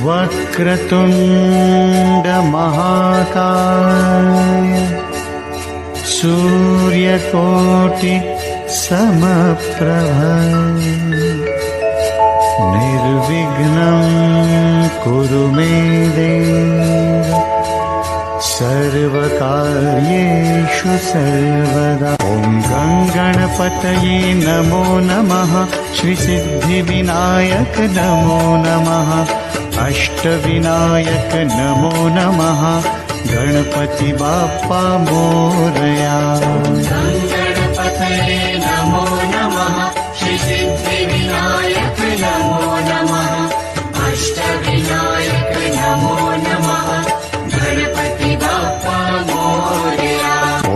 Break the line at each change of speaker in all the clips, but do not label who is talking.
वक्रतुण्ड महाकाय सूर्यकोटि समप्रभ निर्विघ्नं कुरु मे देव सर्वकार्येषु सर्वदा। ॐ गणपतये नमो नमः। श्री सिद्धिविनायक नमो नमः। अष्टविनायक नमो नमः। गणपति बाप्पा मोरया।
गणपतये नमो नमः। श्री सिद्धिविनायक नमो नमः। अष्टविनायक नमो नमः। गणपति बाप्पा मोरया।
ॐ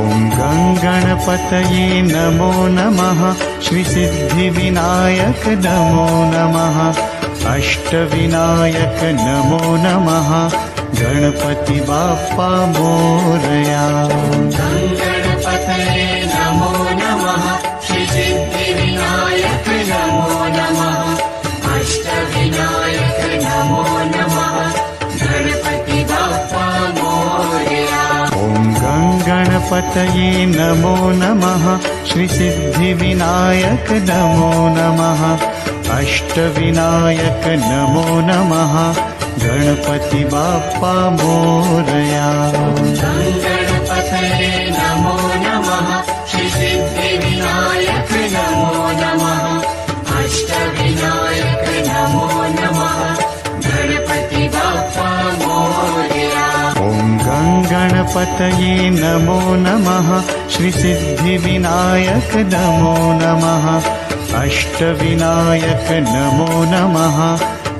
गणपतये नमो नमः। श्री सिद्धिविनायक नमो नमः। अष्टविनायक नमो नमः। गणपति बाप्पा मोरया।
गणपतये नमो नमः। श्री सिद्धिविनायक नमो नमः। अष्टविनायक नमो नमः। गणपति बाप्पा मोरया।
ॐ गणपतये नमो नमः। श्री सिद्धिविनायक नमो नमः। अष्टविनायक नमो नमः। गणपति बाप्पा मोरया।
गणपतये नमो नमः। श्री सिद्धिविनायक नमो नमः। अष्टविनायक नमो नमः। गणपति बाप्पा मोरया।
ॐ गणपतये नमो नमः। श्री सिद्धिविनायक नमो नमः। अष्टविनायक नमो नमः।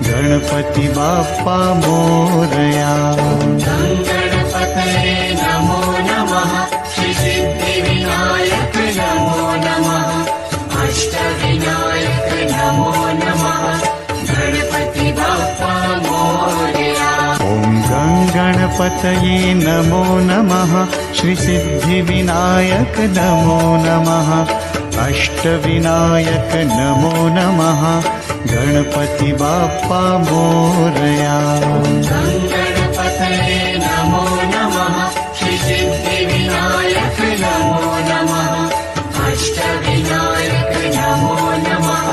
गणपति बाप्पा मोरया।
गणपतये नमो नमः। श्री सिद्धिविनायक नमो नमः। अष्टविनायक नमो नमः। गणपति बाप्पा मोरया।
ॐ गणपतये नमो नमः। श्री सिद्धिविनायक नमो नमः। अष्टविनायक नमो नमः। गणपति बाप्पा मोरया।
गणपतये नमो नमः। श्री सिद्धिविनायक नमो नमः। अष्टविनायक नमो नमः।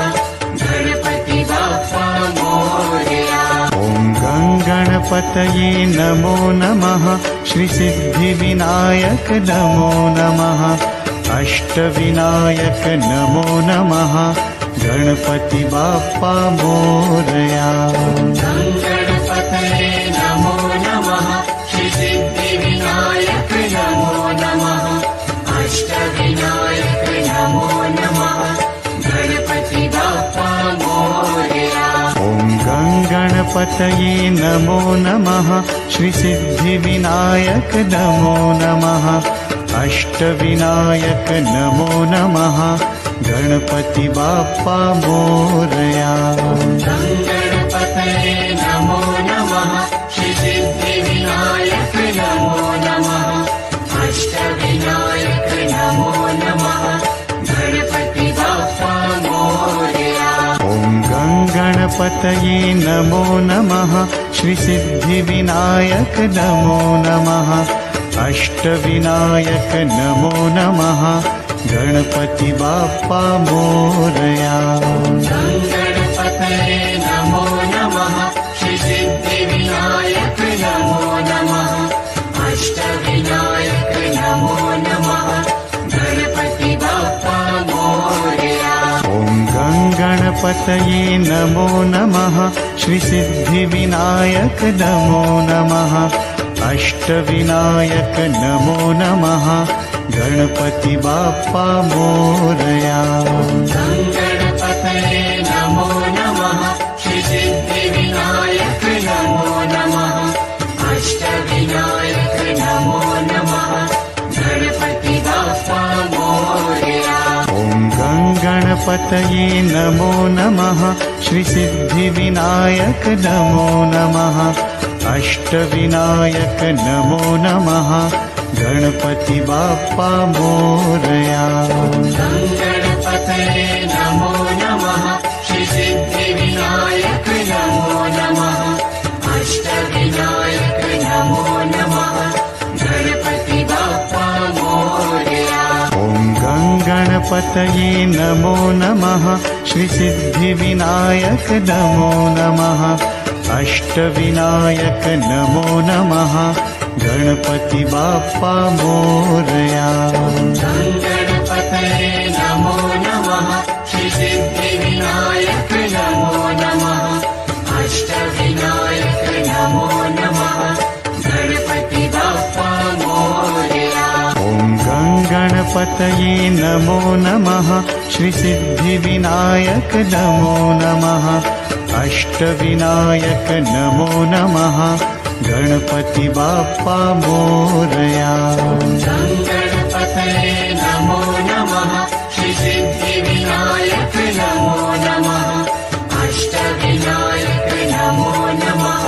गणपति बाप्पा मोरया।
ॐ गणपतये नमो नमः। श्री सिद्धिविनायक नमो नमः। अष्टविनायक नमो नमः। गणपति बाप्पा मोरया।
गणपतये नमो नमः। श्री सिद्धिविनायक नमो नमः। अष्टविनायक नमो नमः। गणपति बाप्पा मोरया।
ॐ गणपतये नमो नमः। श्री सिद्धिविनायक नमो नमः। अष्टविनायक नमो नमः। गणपति बाप्पा मोरया।
गणपतये नमो नमः। श्री सिद्धिविनायक नमो नमः। अष्टविनायक नमो नमः। गणपति बाप्पा मोरया।
ॐ गणपतये नमो नमः। श्री सिद्धिविनायक नमो नमः। अष्टविनायक नमो नमः। गणपति बाप्पा मोरया।
गणपतये नमो नमः। श्री सिद्धिविनायक नमो नमः। अष्टविनायक नमो नमः। गणपति बाप्पा मोरया।
ॐ गणपतये नमो नमः। श्री सिद्धिविनायक नमो नमः। अष्टविनायक नमो नमः। गणपति बाप्पा मोरया।
गणपतये नमो नमः। श्री सिद्धिविनायक नमो नमः। अष्टविनायक नमो नमः। गणपति बाप्पा मोरया।
ॐ गणपतये नमो नमः। श्री सिद्धिविनायक नमो नमः। अष्टविनायक नमो नमः। गणपति बाप्पा मोरया।
गणपतये नमो नमः। श्री सिद्धिविनायक नमो नमः।
गणपतये नमो नमः श्रीसिद्धिविनायक नमो नमः अष्टविनायक नमो नमः गणपति बाप्पा मोरया
गणपतये नमो नमः श्रीसिद्धिविनायक नमो नमः अष्टविनायक नमो नमः गणपति बाप्पा मोरया
ॐ गणपतये नमो नमः श्रीसिद्धिविनायक नमो नमः अष्टविनायक नमो नमः गणपति बाप्पा मोरया
गणपतये नमो नमः श्रीसिद्धिविनायक नमो नमः अष्टविनायक नमो नमः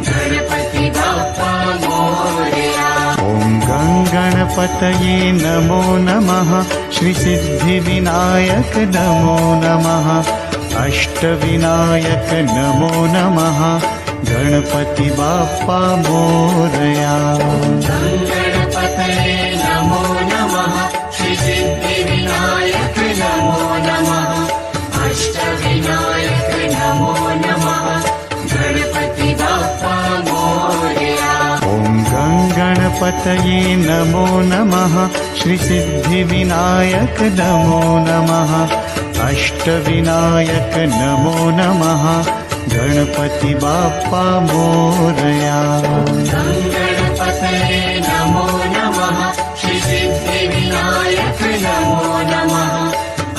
गणपति बाप्पा मोरया
ॐ गणपतये नमो नमः श्रीसिद्धिविनायक नमो नमः अष्टविनायक नमो नमः गणपति बाप्पा मोरया
गणपतये नमो नमः श्रीसिद्धिविनायक नमो नमः अष्टविनायक नमो नमः गणपति बाप्पा मोरया
ॐ गणपतये नमो नमः श्रीसिद्धिविनायक नमो नमः अष्टविनायक नमो नमः गणपति बाप्पा मोरया
गणपतये नमो नमः श्रीसिद्धिविनायक नमो नमः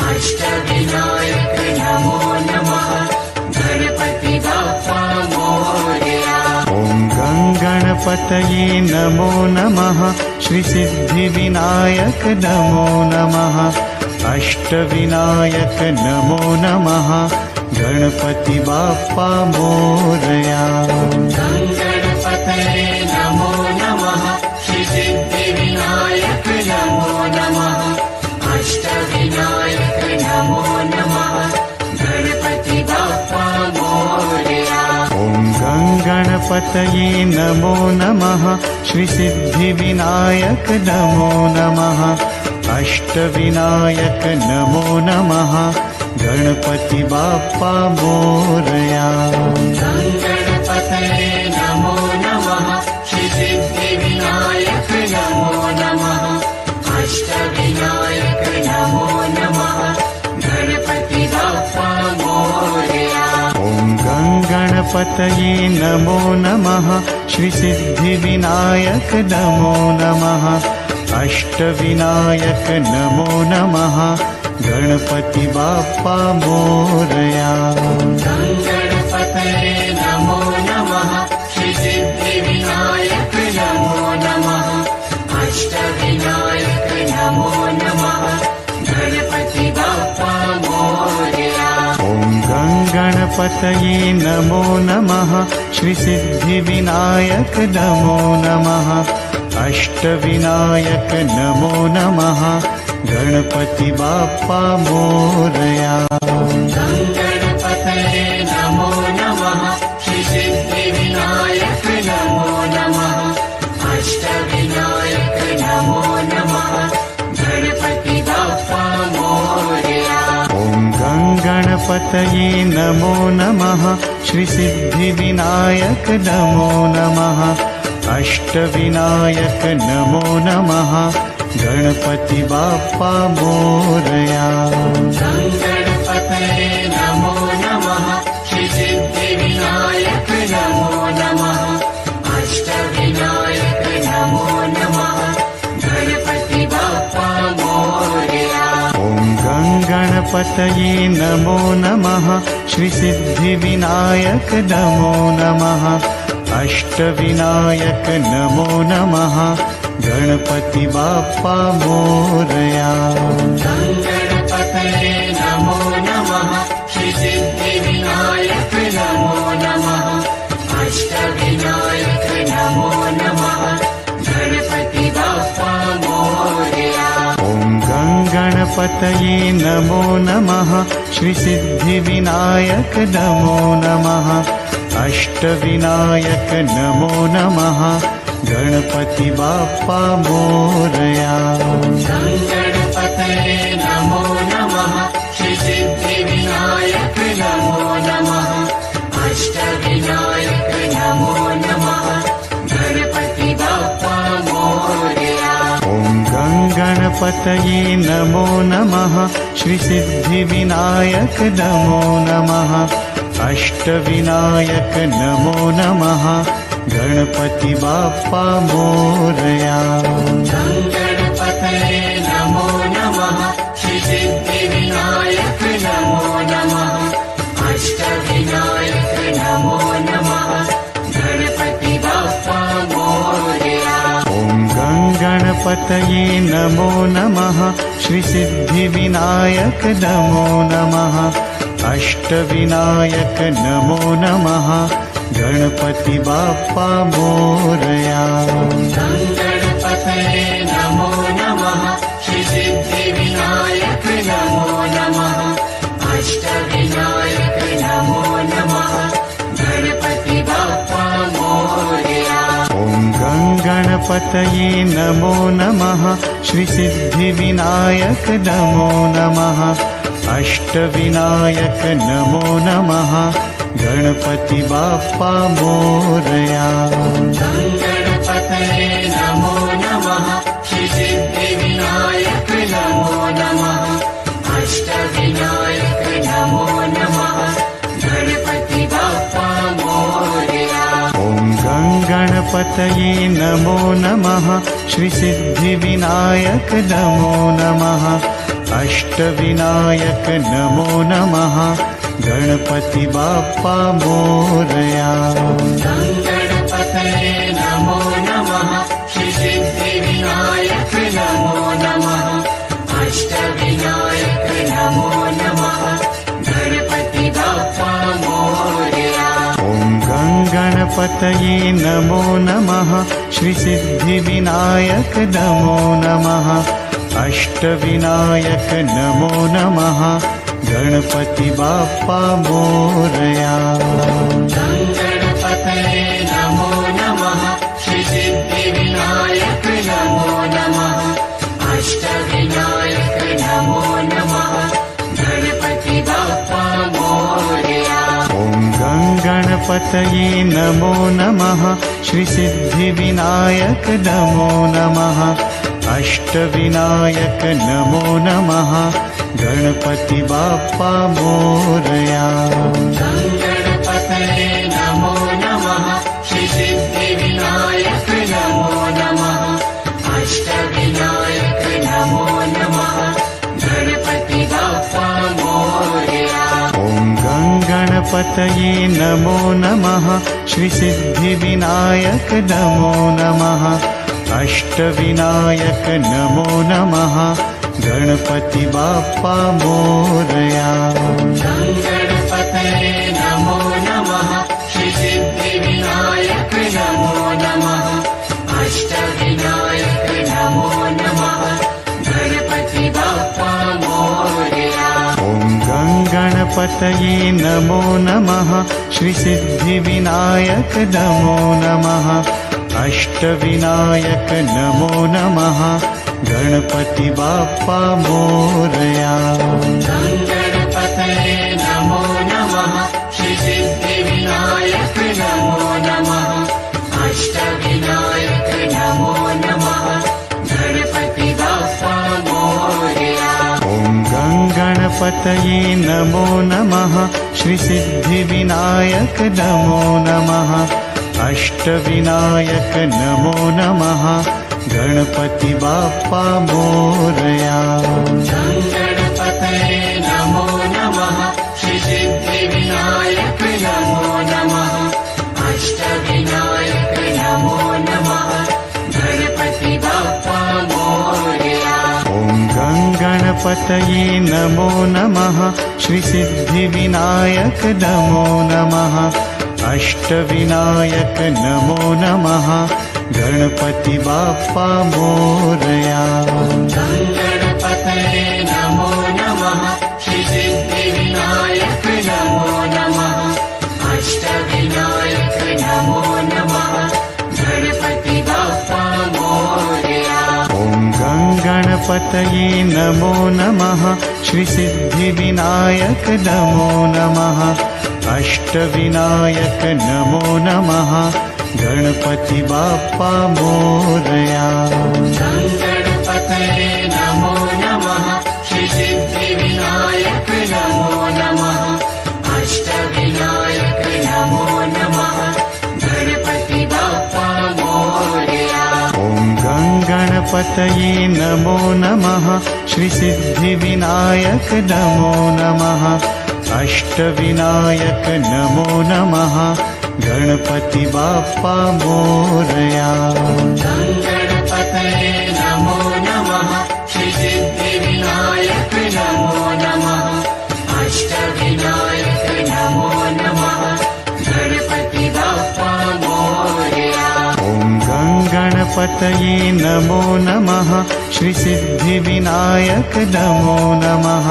अष्टविनायक नमो नमः गणपति बाप्पा मोरया
ॐ गणपतये नमो नमः श्रीसिद्धिविनायक नमो नमः अष्टविनायक नमो नमः गणपति बाप्पा मोरया
गणपतये नमो नमः श्रीसिद्धिविनायक नमो नमः अष्टविनायक नमो नमः गणपति बाप्पा मोरया
ॐ गणपतये नमो नमः श्रीसिद्धिविनायक नमो नमः अष्टविनायक नमो नमः गणपति बाप्पा मोरया
गणपतये नमो नमः श्रीसिद्धिविनायक नमो नमः अष्टविनायक नमो नमः गणपति बाप्पा मोरया
ॐ गणपतये नमो नमः श्रीसिद्धिविनायक नमो नमः अष्टविनायक नमो नमः गणपति बाप्पा मोरया
गणपतये नमो नमः श्रीसिद्धिविनायक नमो नमः अष्टविनायक नमो नमः गणपति बाप्पा मोरया
ॐ गणपतये नमो नमः श्रीसिद्धिविनायक नमो नमः अष्टविनायक नमो नमः गणपति बाप्पा मोरया
गणपतये नमो नमः श्रीसिद्धिविनायक नमो नमः अष्टविनायक नमो नमः गणपति बाप्पा मोरया
ॐ गणपतये नमो नमः श्रीसिद्धिविनायक नमो नमः अष्टविनायक नमो नमः गणपति बाप्पा मोरया
गणपतये नमो नमः श्रीसिद्धिविनायक नमो नमः अष्टविनायक नमो नमः गणपति बाप्पा मोरया
ॐ गणपतये नमो नमः श्रीसिद्धिविनायक नमो नमः अष्टविनायक नमो नमः गणपति बाप्पा मोरया
गणपतये नमो नमः श्रीसिद्धिविनायक नमो नमः अष्टविनायक नमो नमः गणपति बाप्पा मोरया
ॐ गणपतये नमो नमः श्रीसिद्धिविनायक नमो नमः अष्टविनायक नमो नमः गणपति बाप्पा मोरया
गणपतये नमो
गणपतये नमो नमः श्रीसिद्धिविनायक नमो नमः अष्टविनायक नमो नमः गणपति बाप्पा मोरया
गणपतये नमो नमः श्रीसिद्धिविनायक नमो नमः अष्टविनायक नमो नमः गणपति बाप्पा मोरया
गणपतये नमो नमः श्रीसिद्धिविनायक नमो नमः अष्टविनायक नमो नमः गणपति बाप्पा मोरया
गणपतये नमो नमः श्रीसिद्धिविनायक नमो नमः अष्टविनायक नमो नमः गणपति बाप्पा मोरया
गणपतये नमो नमः श्रीसिद्धिविनायक नमो नमः अष्टविनायक नमो नमः गणपति बाप्पा मोरया
गणपतये नमो नमः श्रीसिद्धिविनायक नमो नमः अष्टविनायक नमो नमः गणपति बाप्पा मोरया
गणपतये नमो नमः श्रीसिद्धिविनायक नमो नमः अष्टविनायक नमो नमः गणपति बाप्पा मोरया
गणपतये नमो नमः श्रीसिद्धिविनायक नमो नमः अष्टविनायक नमो नमः गणपति बाप्पा मोरया
गणपतये नमो नमः श्रीसिद्धिविनायक नमो नमः अष्टविनायक नमो नमः गणपति बाप्पा मोरया
गणपतये नमो नमः श्रीसिद्धिविनायक नमो नमः अष्टविनायक नमो नमः गणपति बाप्पा मोरया
गणपतये नमो नमः श्रीसिद्धिविनायक नमो नमः अष्टविनायक नमो नमः गणपति बाप्पा मोरया
गणपतये नमो नमः श्रीसिद्धिविनायक नमो नमः अष्टविनायक नमो नमः गणपति बाप्पा मोरया
गणपतये नमो नमः श्रीसिद्धिविनायक नमो नमः अष्टविनायक नमो नमः गणपति बाप्पा मोरया
गणपतये नमो नमः श्रीसिद्धिविनायक नमो नमः अष्टविनायक नमो नमः गणपति बाप्पा मोरया
गणपतये नमो नमः श्रीसिद्धिविनायक नमो नमः अष्टविनायक नमो नमः गणपति बाप्पा मोरया
गणपतये नमो नमः श्रीसिद्धिविनायक नमो नमः अष्टविनायक नमो नमः गणपति बाप्पा मोरया
गणपतये नमो नमः श्रीसिद्धिविनायक नमो नमः अष्टविनायक नमो नमः गणपति बाप्पा मोरया
गणपतये नमो नमः श्रीसिद्धिविनायक नमो नमः अष्टविनायक नमो नमः गणपति बाप्पा मोरया
गणपतये नमो नमः श्रीसिद्धिविनायक नमो नमः अष्टविनायक नमो नमः गणपति बाप्पा मोरया
गणपतये नमो नमः श्रीसिद्धिविनायक नमो नमः अष्टविनायक नमो नमः गणपति बाप्पा मोरया
गणपतये नमो नमः श्रीसिद्धिविनायक नमो नमः अष्टविनायक नमो नमः गणपति बाप्पा मोरया
गणपतये नमो
गणपतये नमो नमः श्रीसिद्धिविनायक नमो नमः अष्टविनायक नमो नमः गणपति बाप्पा मोरया
गणपतये नमो नमः श्रीसिद्धिविनायक नमो नमः अष्टविनायक नमो नमः गणपति बाप्पा मोरया
ॐ गणपतये नमो नमः श्रीसिद्धिविनायक नमो नमः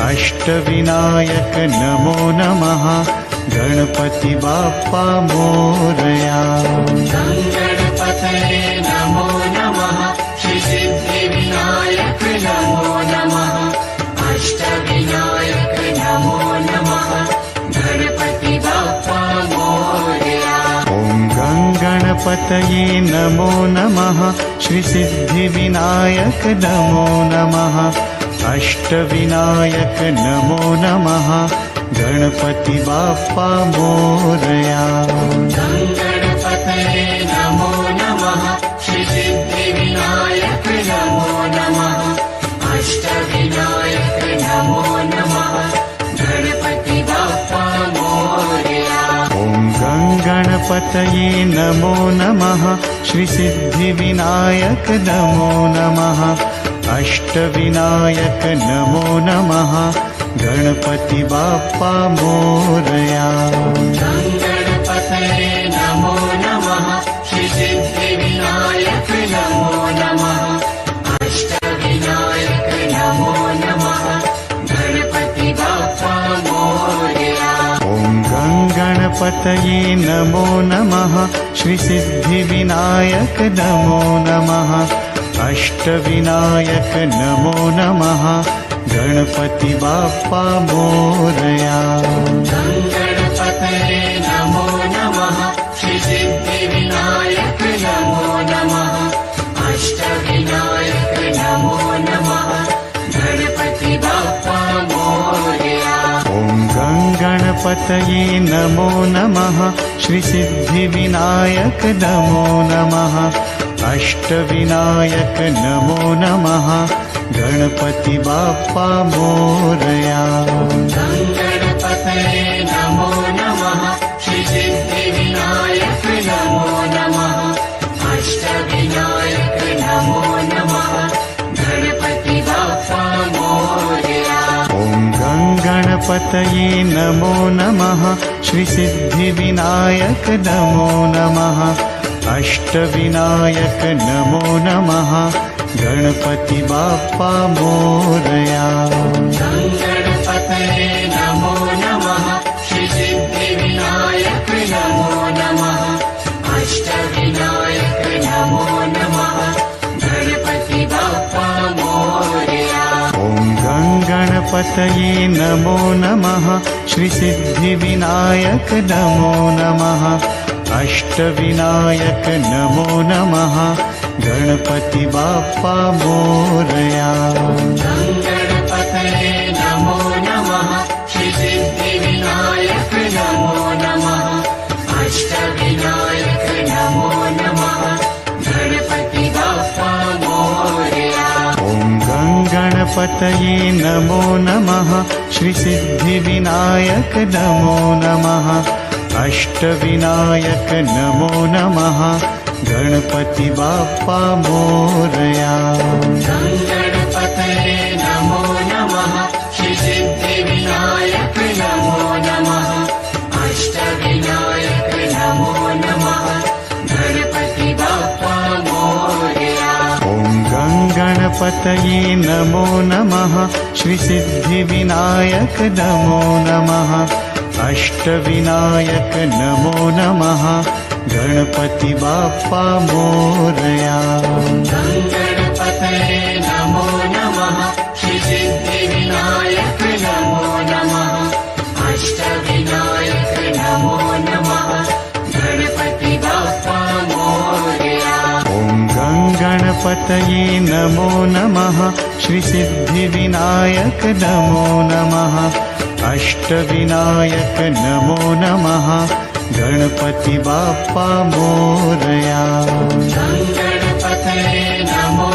अष्टविनायक नमो नमः गणपति बाप्पा मोरया
गणपतये नमो नमः श्रीसिद्धिविनायक नमो नमः अष्टविनायक नमो नमः गणपति बाप्पा मोरया
ॐ गणपतये नमो नमः श्रीसिद्धिविनायक नमो नमः अष्टविनायक नमो नमः गणपति बाप्पा मोरया
गणपतये नमो नमः श्रीसिद्धिविनायक नमो नमः अष्टविनायक नमो नमः गणपति बाप्पा मोरया
ॐ गणपतये नमो नमः श्रीसिद्धिविनायक नमो नमः अष्टविनायक नमो नमः गणपति बाप्पा मोरया
गणपतये नमो नमः श्रीसिद्धिविनायक नमो नमः अष्टविनायक नमो नमः गणपति बाप्पा मोरया
ॐ गणपतये नमो नमः श्रीसिद्धिविनायक नमो नमः अष्टविनायक नमो नमः गणपति बाप्पा मोरया
गणपतये नमो नमः श्रीसिद्धिविनायक नमो नमः अष्टविनायक नमो नमः गणपति बाप्पा मोरया
ॐ गणपतये नमो नमः श्रीसिद्धिविनायक नमो नमः अष्टविनायक नमो नमः गणपति बाप्पा मोरया
गणपतये नमो नमः श्रीसिद्धिविनायक नमो नमः अष्टविनायक नमो नमः गणपति बाप्पा मोरया
ॐ गणपतये नमो नमः श्रीसिद्धिविनायक नमो नमः अष्टविनायक नमो नमः गणपति बाप्पा मोरया
गणपतये नमो नमः श्रीसिद्धिविनायक नमो नमः अष्टविनायक नमो नमः गणपति बाप्पा मोरया
ॐ गणपतये नमो नमः श्रीसिद्धिविनायक नमो नमः अष्टविनायक नमो नमः गणपति बाप्पा मोरया
गणपतये नमो नमः श्रीसिद्धिविनायक नमो नमः अष्टविनायक नमो नमः गणपति बाप्पा मोरया
ॐ गणपतये नमो नमः श्रीसिद्धिविनायक नमो नमः अष्टविनायक नमो नमः गणपति बाप्पा मोरया
गणपतये नमो नमः श्रीसिद्धिविनायक नमो नमः अष्टविनायक नमो नमः गणपति बाप्पा मोरया
ॐ गणपतये नमो नमः श्रीसिद्धिविनायक नमो नमः अष्टविनायक नमो नमः गणपति बाप्पा मोरया
गणपतये नमो नमः श्रीसिद्धिविनायक नमो नमः अष्टविनायक नमो नमः गणपति बाप्पा मोरया
ॐ गणपतये नमो नमः श्रीसिद्धिविनायक नमो नमः अष्टविनायक नमो नमः गणपति बाप्पा मोरया
गणपतये नमो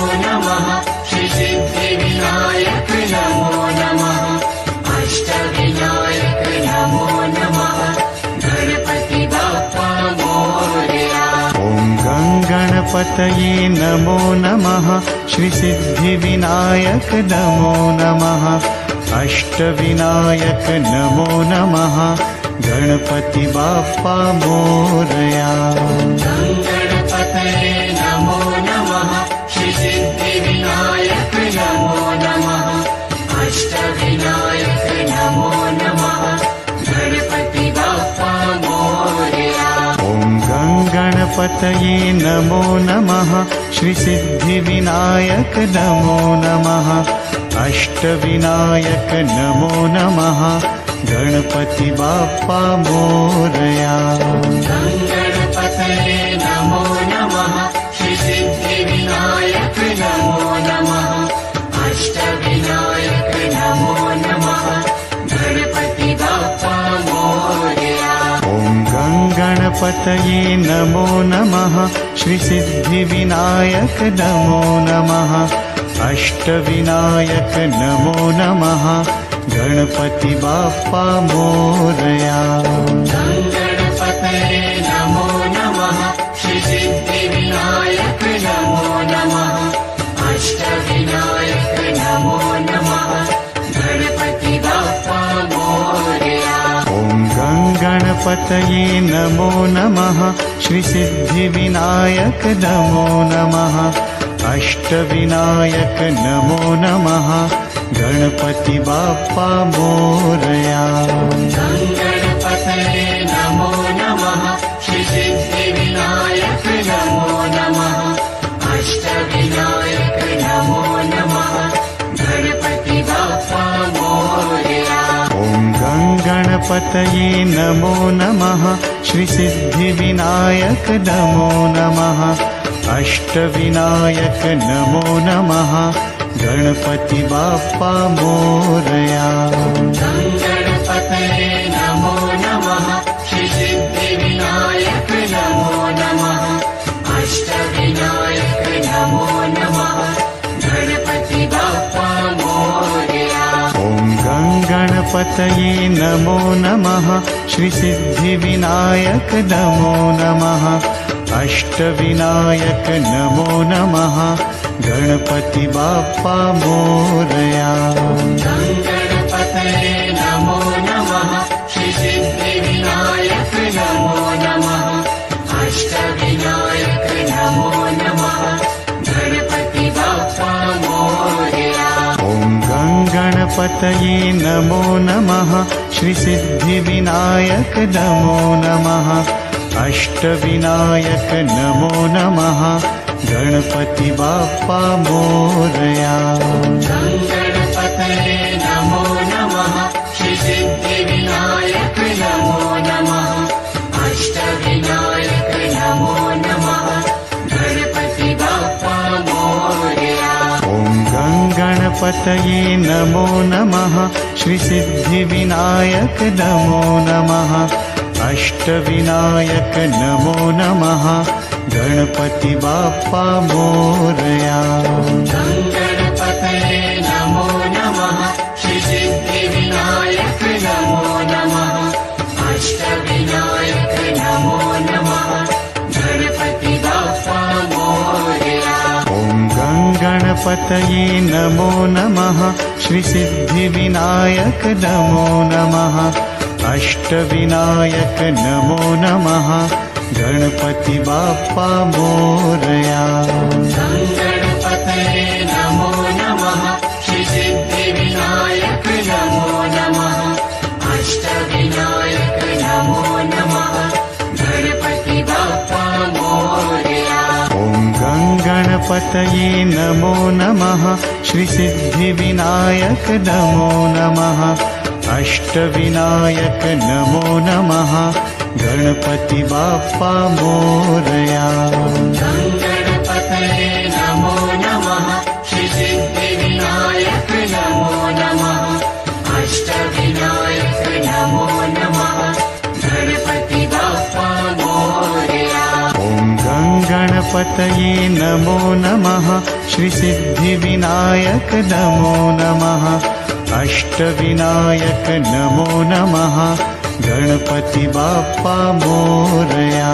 गणपतये नमो नमः श्रीसिद्धिविनायक नमो नमः अष्टविनायक नमो नमः गणपति बाप्पा मोरया
गणपतये नमो नमः श्रीसिद्धिविनायक नमो नमः अष्टविनायक नमो नमः गणपति बाप्पा मोरया
ॐ गणपतये नमो नमः श्रीसिद्धिविनायक नमो नमः अष्टविनायक नमो नमः गणपति बाप्पा मोरया
गणपतये नमो नमः श्रीसिद्धिविनायक नमो नमः अष्टविनायक नमो नमः गणपति बाप्पा मोरया
ॐ गणपतये नमो नमः श्रीसिद्धिविनायक नमो नमः अष्टविनायक नमो नमः गणपति बाप्पा मोरया
गणपतये नमो नमः श्रीसिद्धिविनायक नमो नमः अष्टविनायक नमो नमः गणपति बाप्पा मोरया
ॐ गणपतये नमो नमः श्रीसिद्धिविनायक नमो नमः अष्टविनायक नमो नमः गणपति बाप्पा मोरया
गणपतये नमो नमः श्रीसिद्धिविनायक नमो नमः अष्टविनायक नमो नमः गणपति बाप्पा मोरया
ॐ गणपतये नमो नमः श्रीसिद्धिविनायक नमो नमः अष्टविनायक नमो नमः गणपति बाप्पा मोरया
गणपतये नमो नमः श्रीसिद्धिविनायक नमो नमः अष्टविनायक नमो नमः गणपति बाप्पा मोरया
ॐ गणपतये नमो नमः श्रीसिद्धिविनायक नमो नमः अष्टविनायक नमो नमः गणपति बाप्पा मोरया
गणपतये नमो नमः श्रीसिद्धिविनायक नमो नमः अष्टविनायक नमो नमः गणपति बाप्पा मोरया
ॐ गणपतये नमो नमः श्रीसिद्धिविनायक नमो नमः अष्टविनायक नमो नमः गणपति बाप्पा मोरया
गणपतये नमो नमः श्रीसिद्धिविनायक नमो नमः अष्टविनायक नमो नमः गणपति बाप्पा मोरया
ॐ गणपतये नमो नमः श्रीसिद्धिविनायक नमो नमः अष्टविनायक नमो नमः गणपति बाप्पा मोरया
गणपतये नमो नमः श्रीसिद्धिविनायक नमो नमः अष्टविनायक नमो नमः गणपति बाप्पा मोरया
ॐ गणपतये नमो नमः श्रीसिद्धिविनायक नमो नमः अष्टविनायक नमो नमः गणपति बाप्पा मोरया
गणपतये नमो नमः श्रीसिद्धिविनायक नमो नमः अष्टविनायक नमो नमः गणपति बाप्पा मोरया
ॐ गणपतये नमो नमः श्रीसिद्धिविनायक नमो नमः अष्टविनायक नमो नमः गणपति बाप्पा मोरया
गणपतये नमो नमः श्रीसिद्धिविनायक नमो नमः अष्टविनायक नमो नमः गणपति बाप्पा मोरया
ॐ गणपतये नमो नमः श्रीसिद्धिविनायक नमो नमः अष्टविनायक नमो नमः गणपति बाप्पा मोरया